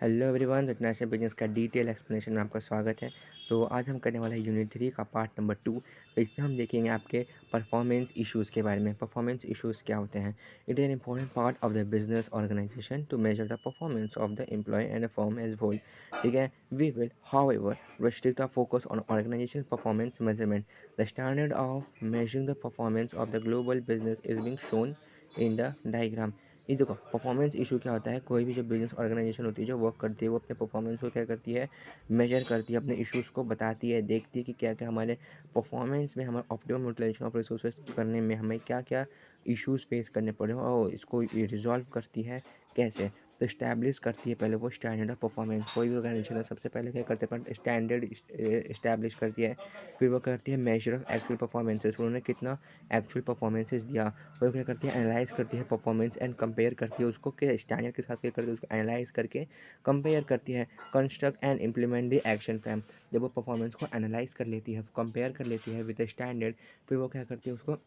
Hello everyone, international business का detail explanation में आपका स्वागत है। तो आज हम करने वाले हैं यूनिट 3 का पार्ट नंबर 2। तो इसमें हम देखेंगे आपके परफॉर्मेंस इश्यूज़ के बारे में। परफॉर्मेंस इश्यूज़ क्या होते हैं? It is an important part of the business organisation to measure the performance of the employ and a firm as whole. ठीक है, we will however restrict our focus on organizational performance measurement. The standard of measuring the performance of the global business is being shown in the diagram. ये देखो, performance issue क्या होता है? कोई भी जो बिजनेस ऑर्गेनाइजेशन होती है, जो वर्क करती है, वो अपने परफॉर्मेंस को क्या करती है? मेजर करती है, अपने इश्यूज़ को बताती है, देखती है कि क्या क्या हमारे परफॉर्मेंस में, हमारे ऑप्टिमम यूटिलाइजेशन ऑफ रिसोर्सेज करने में हमें क्या क्या इश्यूज़ फेस करने पड़े और इसको ये रिजॉल्व करती है कैसे। तो इस्टेब्लिश करती है पहले वो स्टैंडर्ड ऑफ परफॉर्मेंस। कोई भी ऑर्गेनाइजेशन है, सबसे पहले क्या करते हैं? स्टैंडर्ड इस्टेब्लिश करती है। फिर वो करती है मेजर ऑफ एक्चुअल परफॉर्मेंसेज, उन्होंने कितना एक्चुअल परफॉर्मेंसेज दिया। और क्या करती है? एनालाइज करती है परफॉर्मेंस एंड कंपेयर करती है उसको, कि स्टैंडर्ड के साथ क्या करती है? उसको एनालाइज करके कंपेयर करती है। Construct and implement the action plan. जब वो परफॉर्मेंस को एनालाइज कर लेती है, कंपेयर कर लेती है विद स्टैंडर्ड, फिर वो क्या करती है? उसको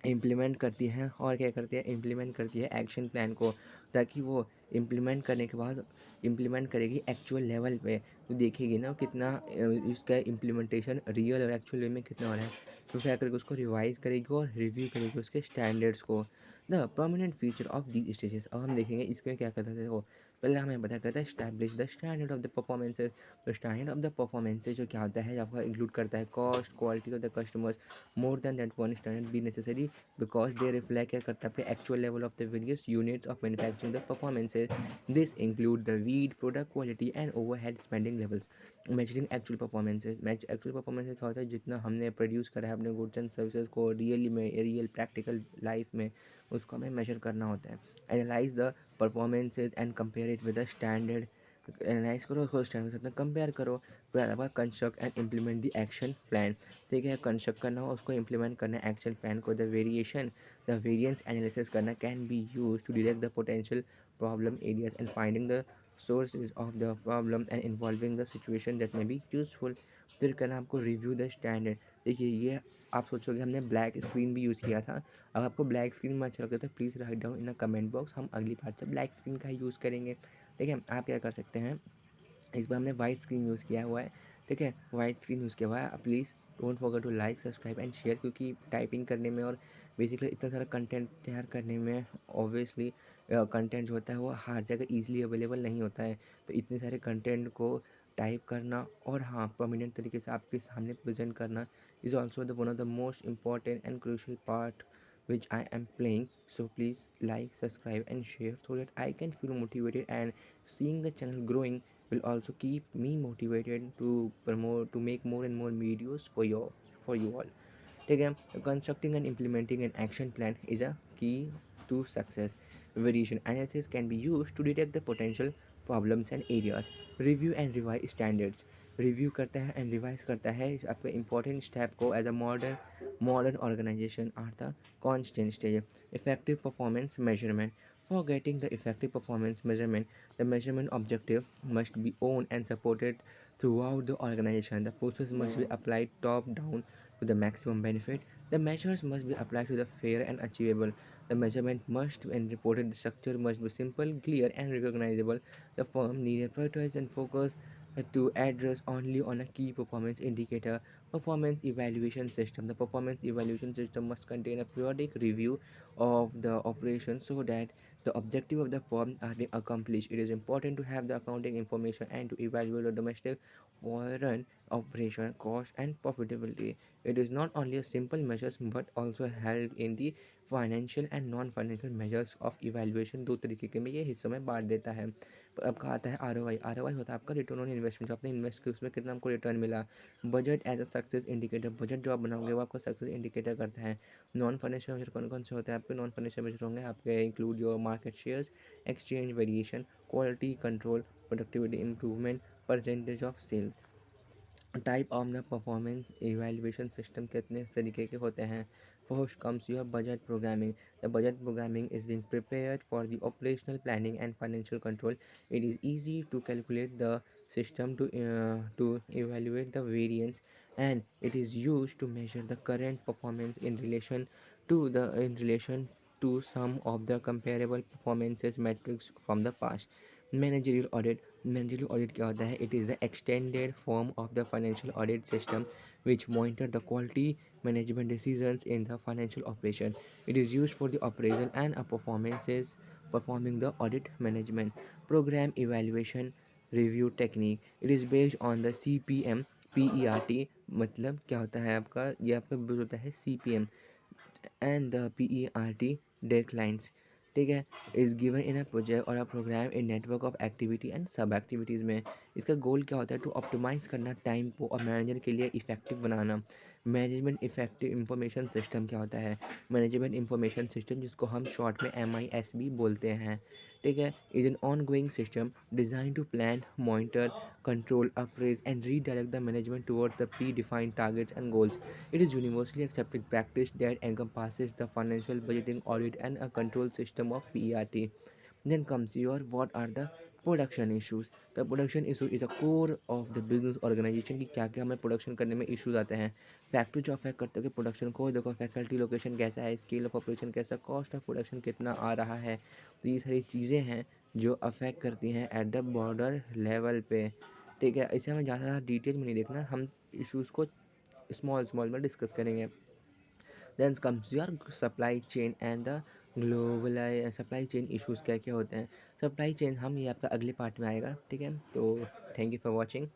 इम्प्लीमेंट करती हैं। और क्या करती है? इम्प्लीमेंट करती है एक्शन प्लान को, ताकि वो इम्प्लीमेंट करने के बाद इम्प्लीमेंट करेगी एक्चुअल लेवल पे। तो देखेगी ना कितना इसका इम्प्लीमेंटेशन रियल और एक्चुअल वे में कितना हो रहा है। तो क्या करेगी? उसको रिवाइज करेगी और रिव्यू करेगी उसके स्टैंडर्ड्स को। The permanent feature of the stages. अब हम देखेंगे इसमें क्या करता है। वो पहले हमें पता करता है establish the standard of the performances. तो स्टैंडर्ड ऑफ द परफॉर्मेंसेज जो क्या होता है, आपका इंक्लूड करता है cost, quality of the customers. More than that one standard be necessary because they reflect क्या करता है? अपने actual level of the various units of manufacturing the performances. This include the weed, product quality and overhead spending levels. Measuring actual performances. Actual performances क्या होता है? जितना हमने produce करा है अपने गुड्स एंड सर्विसेज को रियली में, रियल प्रैक्टिकल लाइफ में, उसको हमें मेजर करना होता है। Analyse the performances and compare it with the standard. Analyse करो उसको स्टैंडर्ड के साथ कंपेयर करो। फिर आपका construct and implement the action plan. ठीक है, कंस्ट्रक्ट करना हो, उसको इम्प्लीमेंट करना है एक्शन प्लान को। द वेरिएंस एनालिसिस करना can be use to detect the potential problem areas and finding the sources of the problem and involving the situation that may be useful. फिर करना आपको रिव्यू द स्टैंडर्ड। देखिए, ये आप सोचोगे हमने ब्लैक स्क्रीन भी यूज़ किया था। अब आपको ब्लैक स्क्रीन में अच्छा लगता है तो please write down in the comment box, हम अगली बार से ब्लैक स्क्रीन का ही यूज़ करेंगे। ठीक है, आप क्या कर सकते हैं? इस बार हमने वाइट स्क्रीन यूज़ किया हुआ है। ठीक है, वाइट स्क्रीन यूज़ किया हुआ है। Please don't forget to like, subscribe and share, क्योंकि टाइपिंग करने में और बेसिकली इतना सारा कंटेंट तैयार करने में ऑब्वियसली कंटेंट जो होता है वो हर जगह ईजिली अवेलेबल नहीं होता है। तो इतने सारे कंटेंट को टाइप करना और हाँ प्रोमिनेंट तरीके से आपके सामने प्रेजेंट करना is also the one of the most important and crucial part which I am playing. So please like, subscribe and share so that I can feel motivated, and seeing the channel growing will also keep me motivated to promote, to make more and more videos for you all. ठीक है, constructing and implementing an action plan is a key to success. Variation analysis can be used to detect the potential problems and areas. Review and revise standards. Review करता है and revise करता है आपके important step को। As a modern organisation are the constant stage. Effective performance measurement. For getting the effective performance measurement, the measurement objective must be owned and supported throughout the organization. The process must be applied top down to the maximum benefit. The measures must be applied to the fair and achievable. The measurement must and reported structure must be simple, clear, and recognizable. The firm needed prioritize and focus to address only on a key performance indicator. Performance evaluation system. The performance evaluation system must contain a periodic review of the operation so that the objective of the firm are being accomplished. It is important to have the accounting information and to evaluate the domestic foreign operation cost and profitability. It is not only a simple measures but also help in the financial and non financial measures of evaluation. दो तरीके के में ये हिस्सों में बांट देता है। अब कहा आता है आरओआई। आरओआई होता है आपका रिटर्न ऑन इन्वेस्टमेंट, जो आपने इन्वेस्ट किया उसमें कितना हमको रिटर्न मिला। Budget as a success indicator. Budget जो आप बनाओगे वो आपको सक्सेस इंडिकेटर करता है। नॉन फाइनेंशियल मेजर कौन कौन से होते हैं आपके? नॉन फाइनेंशियल मेजर होंगे आपके include your market shares, exchange variation, quality control, productivity improvement, percentage of sales. Type of the performance evaluation system कितने तरीके के होते हैं? First comes your budget programming. The budget programming is being prepared for the operational planning and financial control. It is easy to calculate the system to evaluate the variance, and it is used to measure the current performance in relation to some of the comparable performances metrics from the past. Managerial audit क्या होता है? It is the extended form of the financial audit system which monitor the quality management decisions in the financial operation. It is used for the appraisal and performances performing the audit management program evaluation review technique. It is based on the CPM PERT. मतलब क्या होता है आपका? ये आपका base होता है CPM and the PERT deadlines. ठीक है, is given in a project और a programme in network of activity and sub activities में। इसका गोल क्या होता है? टू ऑप्टिमाइज़ करना टाइम को और मैनेजर के लिए इफेक्टिव बनाना। मैनेजमेंट इफेक्टिव इंफॉर्मेशन सिस्टम क्या होता है? मैनेजमेंट इंफॉर्मेशन सिस्टम, जिसको हम शॉर्ट में MIS भी बोलते हैं, ठीक है, is an ongoing system design to plan monitor control, appraise, and redirect the management towards the predefined targets and goals. It is universally accepted practice that encompasses the financial budgeting audit and a control system of PERT. Then comes your what are the production issues. The production issue is a core of the business organisation की क्या क्या हमें production करने में issues आते हैं। Factory जो affect करते हैं कि प्रोडक्शन को, देखो फैकल्टी लोकेशन कैसा है, स्केल ऑफ ऑपरेशन कैसा, कॉस्ट ऑफ प्रोडक्शन कितना आ रहा है। तो ये सारी चीज़ें हैं जो अफेक्ट करती हैं एट द बॉर्डर लेवल पे, ठीक है। इसे हमें ज़्यादा डिटेल में नहीं देखना, हम इश्यूज़ को स्मॉल स्मॉल में डिस्कस करेंगे। Then comes your supply chain and the global supply chain issues क्या क्या होते हैं। सप्लाई चेन हम ये आपका अगले पार्ट में आएगा, ठीक है। तो थैंक यू फॉर वॉचिंग।